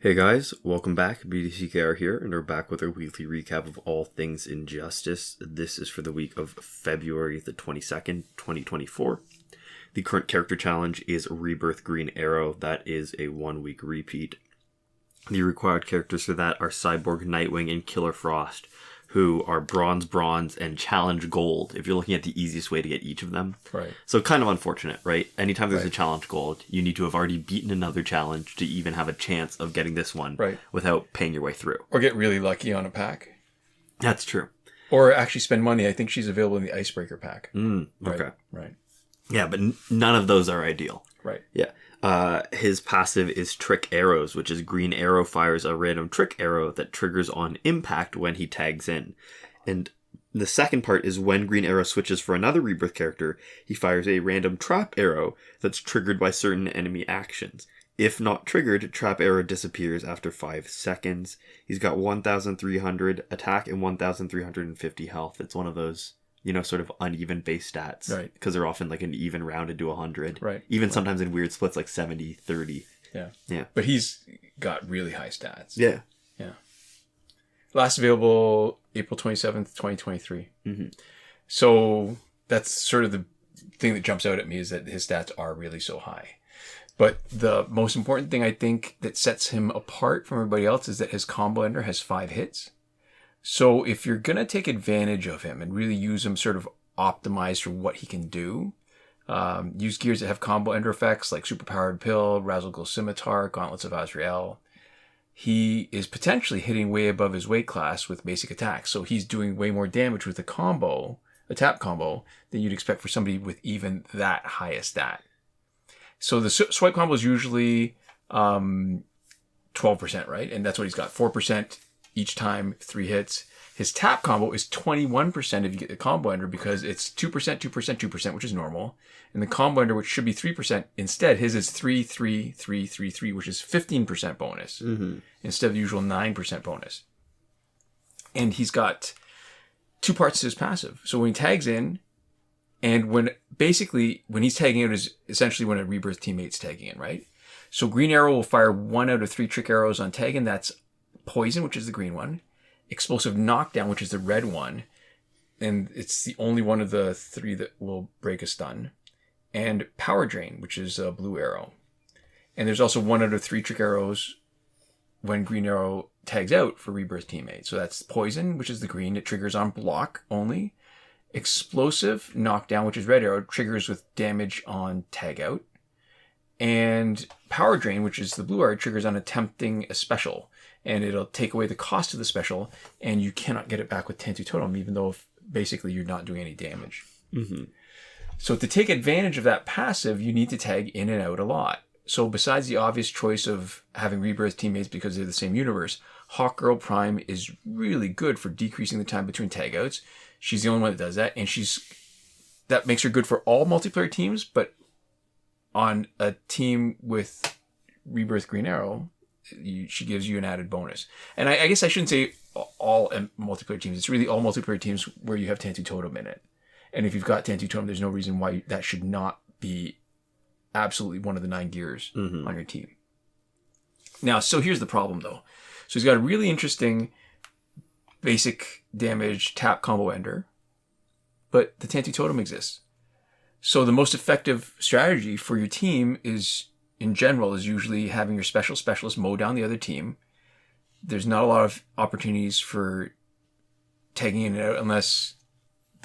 Hey guys, welcome back. BDCKR here, and we're back with our weekly recap of all things Injustice. This is for the week of February the 22nd, 2024. The current character challenge is Rebirth Green Arrow. That is a 1-week repeat. The required characters for that are Cyborg, Nightwing, and Killer Frost, who are bronze, and challenge gold, if you're looking at the easiest way to get each of them. Right. So kind of unfortunate, right? Anytime there's a challenge gold, you need to have already beaten another challenge to even have a chance of getting this one without paying your way through. Or get really lucky on a pack. That's true. Or actually spend money. I think she's available in the Icebreaker pack. Okay. Right. Yeah, but none of those are ideal. Right. Yeah. His passive is Trick Arrows, which is Green Arrow fires a random trick arrow that triggers on impact when he tags in. And the second part is when Green Arrow switches for another Rebirth character, he fires a random trap arrow that's triggered by certain enemy actions. If not triggered, trap arrow disappears after 5 seconds. He's got 1,300 attack and 1,350 health. It's one of those, sort of uneven base stats. Right. Because they're often like an even rounded to 100. Right. Even sometimes in weird splits like 70-30. Yeah. Yeah. But he's got really high stats. Yeah. Yeah. Last available April 27th, 2023. Mm-hmm. So that's sort of the thing that jumps out at me is that his stats are really so high. But the most important thing I think that sets him apart from everybody else is that his combo ender has 5 hits. So if you're going to take advantage of him and really use him sort of optimized for what he can do, use gears that have combo ender effects like Superpowered Pill, Razzle Glow Scimitar, Gauntlets of Azrael, he is potentially hitting way above his weight class with basic attacks. So he's doing way more damage with a tap combo, than you'd expect for somebody with even that high a stat. So the swipe combo is usually 12%, right? And that's what he's got, 4% each time, 3 hits. His tap combo is 21% if you get the combo ender because it's 2%, 2%, 2%, which is normal. And the combo ender, which should be 3%, instead his is 3, 3, 3, 3, 3, which is 15% bonus instead of the usual 9% bonus. And he's got 2 parts to his passive. So when he tags in, and when he's tagging out is essentially when a Rebirth teammate's tagging in, right? So Green Arrow will fire 1 out of 3 trick arrows on tag in. That's Poison, which is the green one. Explosive Knockdown, which is the red one. And it's the only one of the 3 that will break a stun. And Power Drain, which is a blue arrow. And there's also 1 out of 3 trick arrows when Green Arrow tags out for Rebirth teammates. So that's Poison, which is the green. It triggers on block only. Explosive Knockdown, which is red arrow, triggers with damage on tag out. And Power Drain, which is the blue arrow, triggers on attempting a special. And it'll take away the cost of the special, and you cannot get it back with Tantu Totem, even though basically you're not doing any damage. Mm-hmm. So to take advantage of that passive, you need to tag in and out a lot. So besides the obvious choice of having Rebirth teammates because they're the same universe, Hawkgirl Prime is really good for decreasing the time between tag outs. She's the only one that does that, and that makes her good for all multiplayer teams, but on a team with Rebirth Green Arrow, she gives you an added bonus. And I guess I shouldn't say all multiplayer teams. It's really all multiplayer teams where you have Tantu Totem in it. And if you've got Tantu Totem, there's no reason why that should not be absolutely one of the 9 gears on your team. Now, so here's the problem, though. So he's got a really interesting basic damage tap combo ender, but the Tantu Totem exists. So the most effective strategy for your team is usually having your special specialist mow down the other team. There's not a lot of opportunities for tagging in and out unless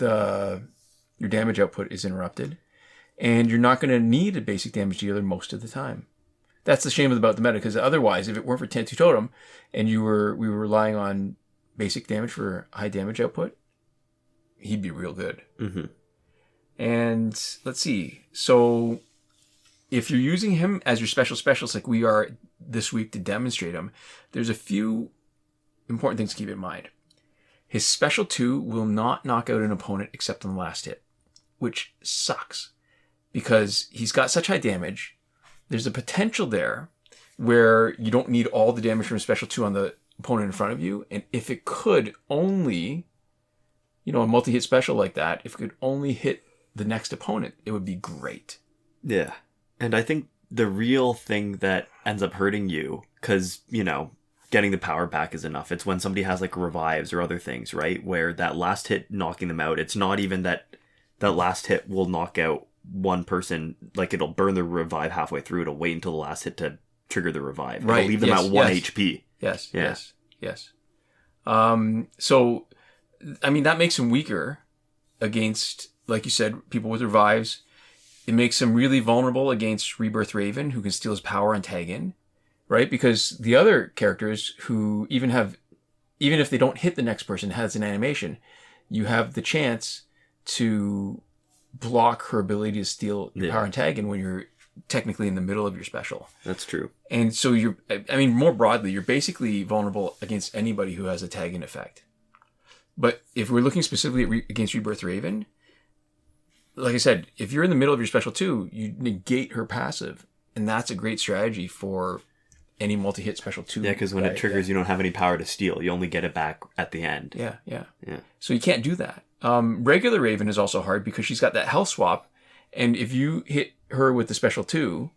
your damage output is interrupted. And you're not going to need a basic damage dealer most of the time. That's the shame about the meta, because otherwise, if it weren't for Tantu Totem and we were relying on basic damage for high damage output, he'd be real good. Mm-hmm. And let's see. So if you're using him as your special specialist like we are this week to demonstrate him, there's a few important things to keep in mind. His special 2 will not knock out an opponent except on the last hit, which sucks because he's got such high damage. There's a potential there where you don't need all the damage from special 2 on the opponent in front of you. And if it could only, a multi-hit special like that, if it could only hit the next opponent, it would be great. Yeah. And I think the real thing that ends up hurting you, because, getting the power back is enough. It's when somebody has like revives or other things, right? Where that last hit knocking them out, it's not even that last hit will knock out one person, like it'll burn the revive halfway through. It'll wait until the last hit to trigger the revive. Right. It'll leave them at 1 HP. Yes. Yeah. Yes. So, I mean, that makes him weaker against, like you said, people with revives. It makes him really vulnerable against Rebirth Raven, who can steal his power and tag in, right? Because the other characters who even if they don't hit the next person, has an animation, you have the chance to block her ability to steal your power and tag in when you're technically in the middle of your special. That's true. And so more broadly, you're basically vulnerable against anybody who has a tag in effect. But if we're looking specifically against Rebirth Raven, like I said, if you're in the middle of your special 2, you negate her passive. And that's a great strategy for any multi-hit special 2. Yeah, because when it triggers, you don't have any power to steal. You only get it back at the end. Yeah. So you can't do that. Regular Raven is also hard because she's got that health swap. And if you hit her with the special 2,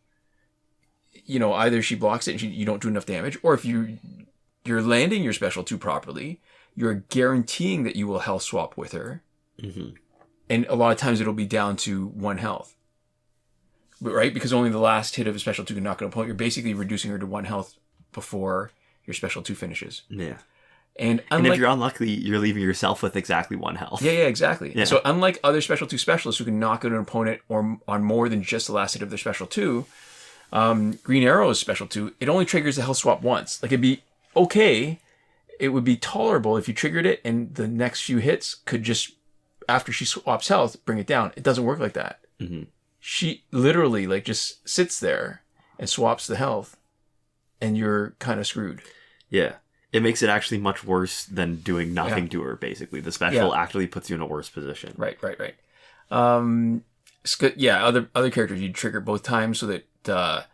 either she blocks it and you don't do enough damage, or if you're landing your special 2 properly, you're guaranteeing that you will health swap with her. Mm-hmm. And a lot of times it'll be down to 1 health. But, right? Because only the last hit of a special 2 can knock an opponent. You're basically reducing her to 1 health before your special 2 finishes. Yeah. And if you're unlucky, you're leaving yourself with exactly 1 health. Yeah, exactly. Yeah. So unlike other special 2 specialists who can knock out an opponent or on more than just the last hit of their special 2, Green Arrow's special 2, it only triggers the health swap once. Like, it'd be okay. It would be tolerable if you triggered it and the next few hits could just, after she swaps health, bring it down. It doesn't work like that. Mm-hmm. She literally just sits there and swaps the health, and you're kind of screwed. Yeah. It makes it actually much worse than doing nothing to her, basically. The special actually puts you in a worse position. Right. Other characters you'd trigger both times so that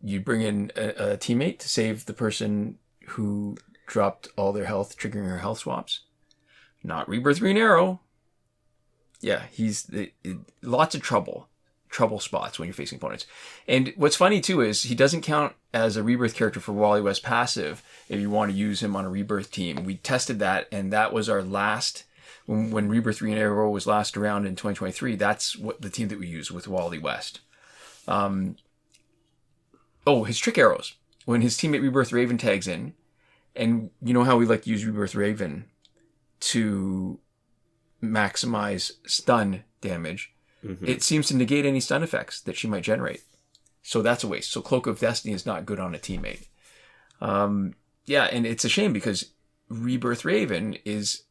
you'd bring in a teammate to save the person who dropped all their health, triggering her health swaps. Not Rebirth Green Arrow. Yeah, he's lots of trouble spots when you're facing opponents. And what's funny too is he doesn't count as a Rebirth character for Wally West passive if you want to use him on a Rebirth team. We tested that, and that was our last, when Rebirth Green Arrow was last around in 2023, that's what the team that we used with Wally West. His trick arrows. When his teammate Rebirth Raven tags in, and you know how we like to use Rebirth Raven to maximize stun damage. Mm-hmm. It seems to negate any stun effects that she might generate. So that's a waste. So Cloak of Destiny is not good on a teammate. And it's a shame because Rebirth Raven is...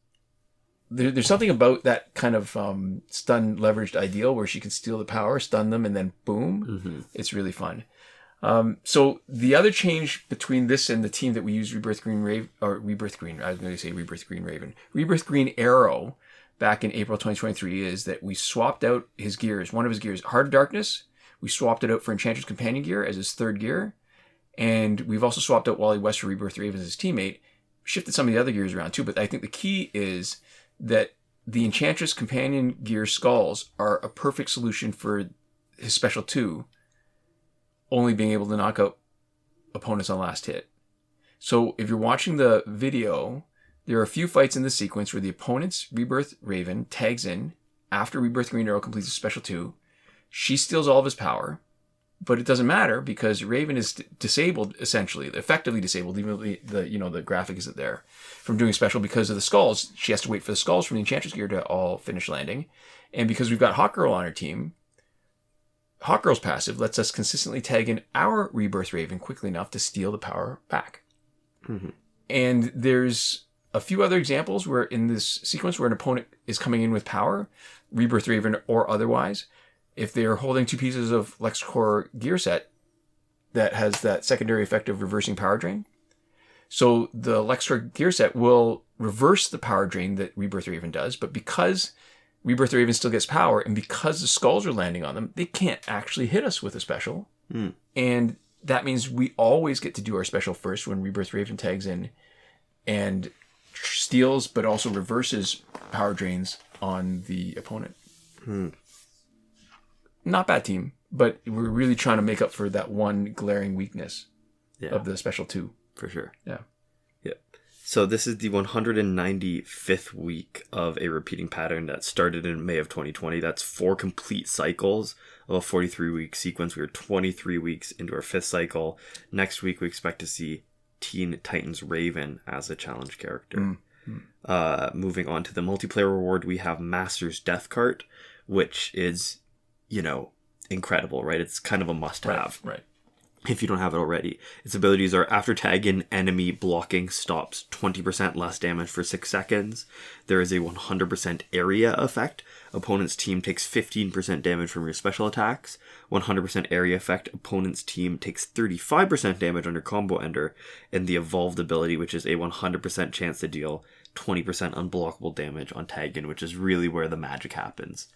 There's something about that kind of stun leveraged ideal where she can steal the power, stun them, and then boom. Mm-hmm. It's really fun. So the other change between this and the team that we use Rebirth Green Arrow back in April 2023 is that we swapped out his gears. One of his gears, Heart of Darkness, we swapped it out for Enchantress Companion gear as his 3rd gear. And we've also swapped out Wally West for Rebirth Raven as his teammate. Shifted some of the other gears around too, but I think the key is that the Enchantress Companion gear skulls are a perfect solution for his special 2, only being able to knock out opponents on last hit. So if you're watching the video, there are a few fights in the sequence where the opponent's Rebirth Raven tags in after Rebirth Green Arrow completes a special 2. She steals all of his power, but it doesn't matter because Raven is disabled, essentially, effectively disabled, even though the graphic isn't there, from doing special because of the skulls. She has to wait for the skulls from the Enchantress gear to all finish landing. And because we've got Hawkgirl on her team, Hawkgirl's passive lets us consistently tag in our Rebirth Raven quickly enough to steal the power back. Mm-hmm. And there's a few other examples where in this sequence where an opponent is coming in with power, Rebirth Raven or otherwise, if they're holding 2 pieces of LexCorp gear set that has that secondary effect of reversing power drain. So the LexCorp gear set will reverse the power drain that Rebirth Raven does, but because Rebirth Raven still gets power, and because the skulls are landing on them, they can't actually hit us with a special. Mm. And that means we always get to do our special first when Rebirth Raven tags in and steals, but also reverses power drains on the opponent. Mm. Not bad team, but we're really trying to make up for that one glaring weakness. of the special 2. For sure. Yeah. Yep. So this is the 195th week of a repeating pattern that started in May of 2020. That's 4 complete cycles of a 43-week sequence. We are 23 weeks into our 5th cycle. Next week, we expect to see Teen Titans Raven as a challenge character. Moving on to the multiplayer reward, we have Master's Death Cart, which is, incredible, right? It's kind of a must-have. Right. If you don't have it already. Its abilities are after tag in, enemy blocking stops 20% less damage for 6 seconds. There is a 100% area effect. Opponent's team takes 15% damage from your special attacks. 100% area effect. Opponent's team takes 35% damage on your combo ender. And the evolved ability, which is a 100% chance to deal 20% unblockable damage on tag in, which is really where the magic happens.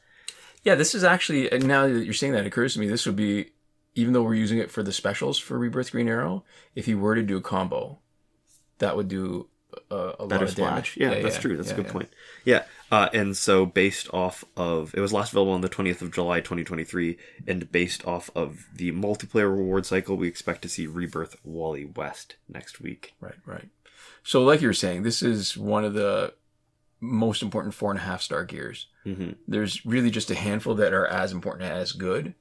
Yeah, this is actually, now that you're saying that, it occurs to me, this would be, even though we're using it for the specials for Rebirth Green Arrow, if you were to do a combo, that would do a lot of damage. Yeah, that's true. That's a good point. Yeah, and so based off of, it was last available on the 20th of July, 2023, and based off of the multiplayer reward cycle, we expect to see Rebirth Wally West next week. Right. So like you were saying, this is one of the most important 4.5-star gears. There's really just a handful that are as important as good.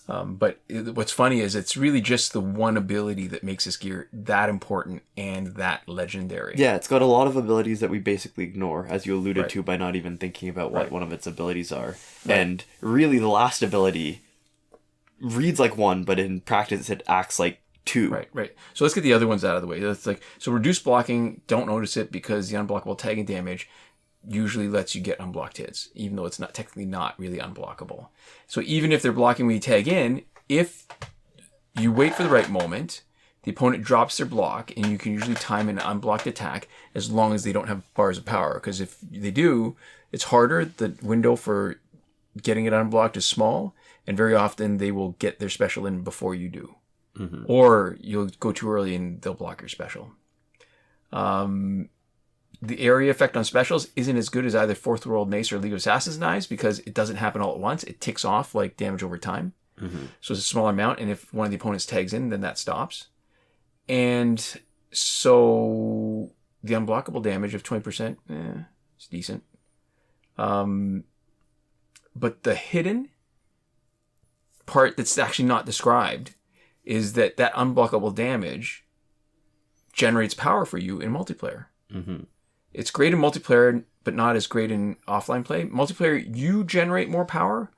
But what's funny is it's really just the one ability that makes this gear that important and that legendary. Yeah, it's got a lot of abilities that we basically ignore, as you alluded to, by not even thinking about what one of its abilities are. And really, the last ability reads like 1, but in practice, it acts like 2. Right. So let's get the other ones out of the way. So reduced blocking, don't notice it because the unblockable tagging damage usually lets you get unblocked hits, even though it's not technically not really unblockable. So even if they're blocking when you tag in, if you wait for the right moment, the opponent drops their block, and you can usually time an unblocked attack as long as they don't have bars of power. Because if they do, it's harder. The window for getting it unblocked is small, and very often they will get their special in before you do. Or you'll go too early and they'll block your special. The area effect on specials isn't as good as either Fourth World Mace or League of Assassins Knives because it doesn't happen all at once. It ticks off like damage over time. So it's a smaller amount, and if one of the opponents tags in, then that stops. And so the unblockable damage of 20%, it's decent. But the hidden part that's actually not described is that unblockable damage generates power for you in multiplayer. It's great in multiplayer, but not as great in offline play. Multiplayer, you generate more power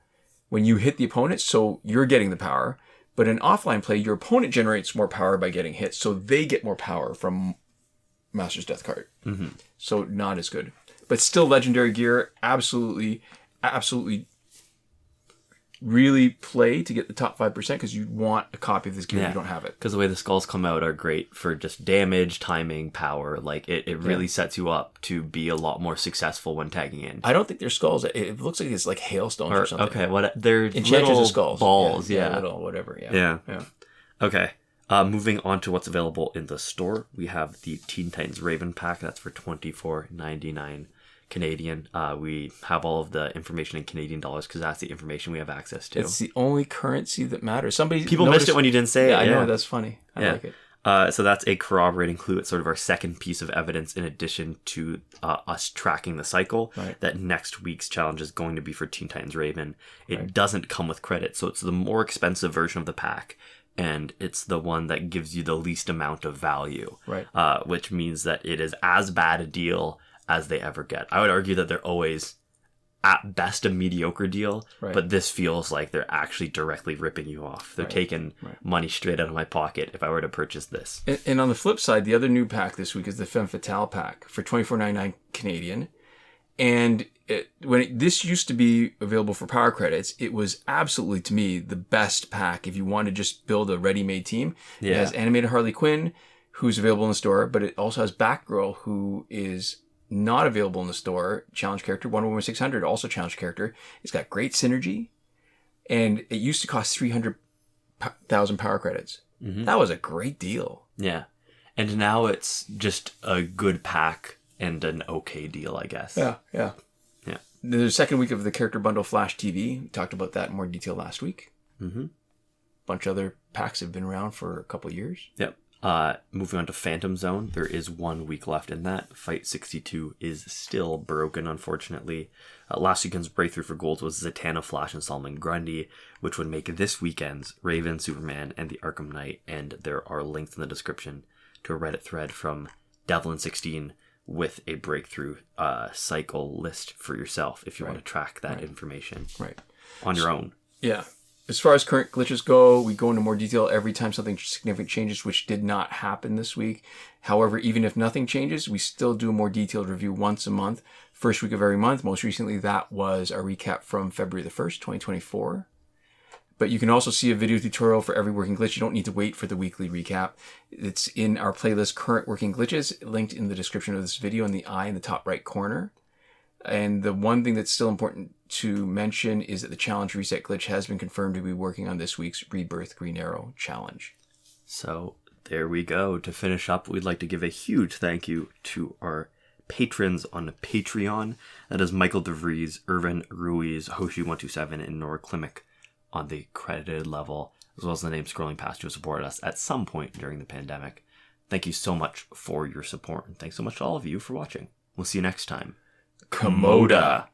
when you hit the opponent, so you're getting the power. But in offline play, your opponent generates more power by getting hit, so they get more power from Master's Death Cart. So not as good. But still legendary gear, absolutely really play to get the top 5% because you want a copy of this gear if you don't have it. Because the way the skulls come out are great for just damage, timing, power. Like, it really sets you up to be a lot more successful when tagging in. I don't think they're skulls. It looks like it's like hailstones or something. Okay, they're Enchanters little of skulls. balls. Little whatever. Yeah. Okay. Moving on to what's available in the store, we have the Teen Titans Raven pack. That's for $24.99 Canadian. We have all of the information in Canadian dollars because that's the information we have access to. It's the only currency that matters. People missed it when you didn't say it. I know, that's funny. I like it. So that's a corroborating clue. It's sort of our second piece of evidence in addition to us tracking the cycle that next week's challenge is going to be for Teen Titans Raven. It doesn't come with credit, so it's the more expensive version of the pack. And it's the one that gives you the least amount of value, which means that it is as bad a deal as they ever get. I would argue that they're always at best a mediocre deal, but this feels like they're actually directly ripping you off. They're taking money straight out of my pocket if I were to purchase this. And on the flip side, the other new pack this week is the Femme Fatale pack for $24.99 Canadian. And this used to be available for power credits, it was absolutely, to me, the best pack if you want to just build a ready-made team. It has animated Harley Quinn, who's available in the store, but it also has Batgirl, who is not available in the store, challenge character. Wonder Woman 600, also challenge character. It's got great synergy, and it used to cost 300,000 power credits. That was a great deal. Yeah, and now it's just a good pack and an okay deal, I guess. Yeah. The second week of the character bundle Flash TV. We talked about that in more detail last week. Bunch of other packs have been around for a couple of years. Yep. Moving on to Phantom Zone, there is 1 week left in that. Fight 62 is still broken, unfortunately. Last weekend's breakthrough for gold was Zatanna, Flash, and Solomon Grundy, which would make this weekend's Raven, Superman, and the Arkham Knight. And there are links in the description to a Reddit thread from Devlin16 with a breakthrough cycle list for yourself if you want to track that information on your own. Yeah. As far as current glitches go, we go into more detail every time something significant changes, which did not happen this week. However, even if nothing changes, we still do a more detailed review once a month. First week of every month. Most recently, that was our recap from February the 1st, 2024. But you can also see a video tutorial for every working glitch. You don't need to wait for the weekly recap. It's in our playlist, Current Working Glitches, linked in the description of this video in the eye in the top right corner. And the one thing that's still important to mention is that the challenge reset glitch has been confirmed to be working on this week's Rebirth Green Arrow challenge. So there we go. To finish up, we'd like to give a huge thank you to our patrons on Patreon. That is Michael Devries, Irvin, Ruiz, Hoshi127, and Nora Klimek on the credited level, as well as the names scrolling past who supported us at some point during the pandemic. Thank you so much for your support, and thanks so much to all of you for watching. We'll see you next time. Komoda.